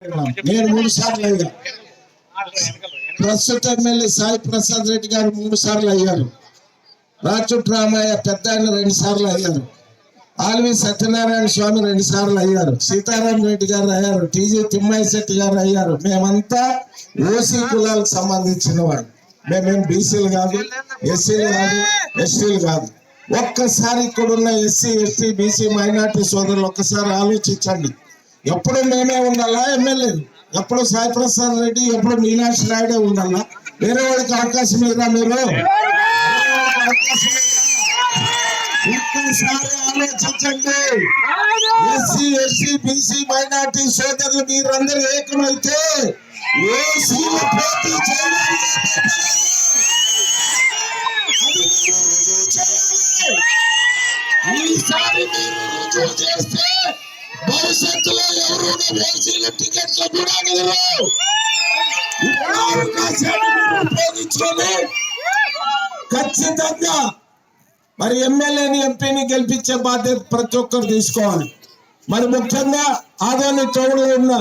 నేను 3 సార్లు అయ్యా. ప్రస్తుత ఎమ్మెల్యే సాయి ప్రసాద్ రెడ్డి గారు 3 సార్లు అయ్యారు. రాచూట్ రామయ్య పెద్ద ఆయన 2 సార్లు అయ్యారు. ఆల్వి సత్యనారాయణ స్వామి 2 సార్లు అయ్యారు. సీతారాం రెడ్డి గారు అయ్యారు. టీజీ తిమ్మయ్య శెట్టి గారు అయ్యారు. మేమంతా ఓసీ కులాలకు సంబంధించిన వాళ్ళు. మేమేం బీసీలు కాదు, ఎస్సీలు కాదు, ఎస్టీలు కాదు. ఒక్కసారి ఇక్కడున్న ఎస్సీ, ఎస్టీ, బీసీ, మైనార్టీ సోదరులు ఒక్కసారి ఆలోచించండి. ఎప్పుడు మేమే ఉండాలా ఎమ్మెల్యేలు? ఎప్పుడు సాయి ప్రసాద్ రెడ్డి, ఎప్పుడు మీనాక్షి నాయుడే ఉండాలా? వేరే వాళ్ళకి అవకాశం ఇవ్వరా? మీరు ఒక్కసారి ఆలోచించండి. ఎస్సీ, ఎస్టీ, బీసీ, మైనార్టీ సోదరులు మీరందరూ ఏకమైతే ఓసీల పోటీ చేయాలి. ఈసారి మీరు రుజువు చేస్తే భవిష్యత్తులో ఎవరు ఓసీల టికెట్లు కూడా ఉపయోగించుకొని ఖచ్చితంగా మరి ఎమ్మెల్యేని, ఎంపీని గెలిపించే బాధ్యత ప్రతి ఒక్కరు తీసుకోవాలి. మరి ముఖ్యంగా ఆదోని టౌన్లో ఉన్న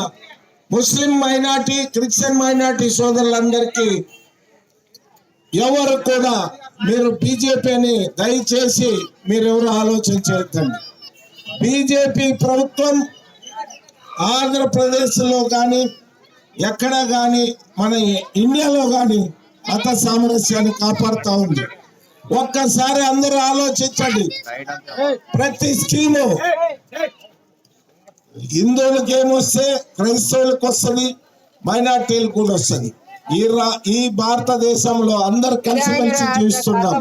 ముస్లిం మైనార్టీ, క్రిస్టియన్ మైనార్టీ సోదరులందరికీ ఎవరు కూడా మీరు బీజేపీని దయచేసి మీరెవరు ఆలోచన చేయొద్దండి. బీజేపీ ప్రభుత్వం ఆంధ్రప్రదేశ్లో కానీ ఎక్కడ కానీ మన ఇండియాలో కానీ మత సామరస్యాన్ని కాపాడుతూ ఉంది. ఒక్కసారి అందరూ ఆలోచించండి. ప్రతి స్కీము హిందువులకు ఏమొస్తే క్రైస్తవులకు వస్తుంది, మైనార్టీలకు కూడా వస్తుంది. ఈ భారతదేశంలో అందరు కలిసిమెలిసి జీవిస్తున్నాం.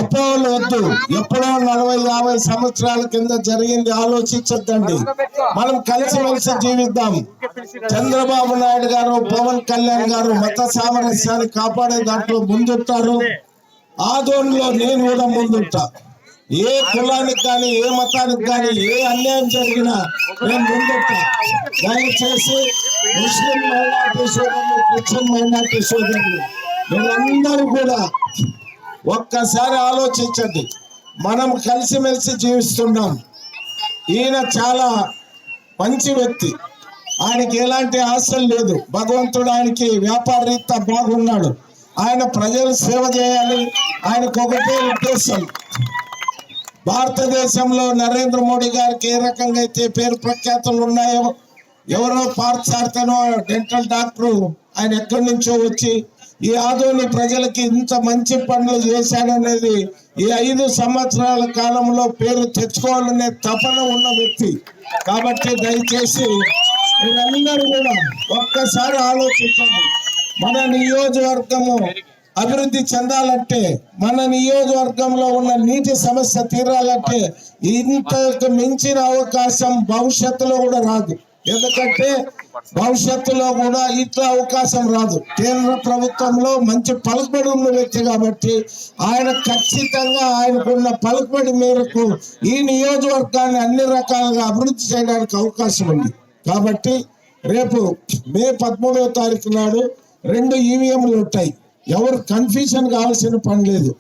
అపోహలు వద్దు. ఎప్పుడో 40-50 సంవత్సరాల కింద జరిగింది ఆలోచించద్దండి. మనం కలిసిమెలిసి జీవిద్దాం. చంద్రబాబు నాయుడు గారు, పవన్ కళ్యాణ్ గారు మత సామరస్యాన్ని కాపాడే దాంట్లో ముందుంటారు. ఆదోన్లో నేను కూడా ముందుంటా. ఏ కులానికి కానీ, ఏ మతానికి కానీ, ఏ అన్యాయం జరిగినా నేను ముందుంటా. దయచేసి ముస్లిం మైనార్టీ సోదరులు, క్రిస్టియన్ మైనార్టీ సోదరులు వీళ్ళందరూ కూడా ఒక్కసారి ఆలోచించండి. మనం కలిసిమెలిసి జీవిస్తున్నాం. ఈయన చాలా మంచి వ్యక్తి. ఆయనకి ఎలాంటి ఆశలు లేదు. భగవంతుడు ఆయనకి వ్యాపార రీత్యా బాగున్నాడు. ఆయన ప్రజలు సేవ చేయాలి. ఆయనకు ఒకటే ఉద్దేశం. భారతదేశంలో నరేంద్ర మోడీ గారికి ఏ రకంగా అయితే పేరు ప్రఖ్యాతులు ఉన్నాయో, ఎవరో పార్థసారథనో డెంటల్ డాక్టరు ఆయన ఎక్కడి నుంచో వచ్చి ఈ ఆదోని ప్రజలకి ఇంత మంచి పనులు చేశాడనేది ఈ 5 సంవత్సరాల కాలంలో పేరు తెచ్చుకోవాలనే తపన ఉన్న వ్యక్తి. కాబట్టి దయచేసి మీరందరూ కూడా ఒక్కసారి ఆలోచించండి. మన నియోజకవర్గము అభివృద్ధి చెందాలంటే, మన నియోజకవర్గంలో ఉన్న నీటి సమస్య తీరాలంటే ఇంతకు మించిన అవకాశం భవిష్యత్తులో కూడా రాదు. ఎందుకంటే భవిష్యత్తులో కూడా ఇట్లా అవకాశం రాదు. కేంద్ర ప్రభుత్వంలో మంచి పలుకుబడి ఉన్న వ్యక్తి కాబట్టి ఆయన ఖచ్చితంగా ఆయనకున్న పలుకుబడి మేరకు ఈ నియోజకవర్గాన్ని అన్ని రకాలుగా అభివృద్ధి చేయడానికి అవకాశం ఉంది. కాబట్టి రేపు మే 13వ తారీఖు నాడు 2 ఈవీఎంలు ఉంటాయి. ఎవరు కన్ఫ్యూజన్ కావాల్సిన పని లేదు.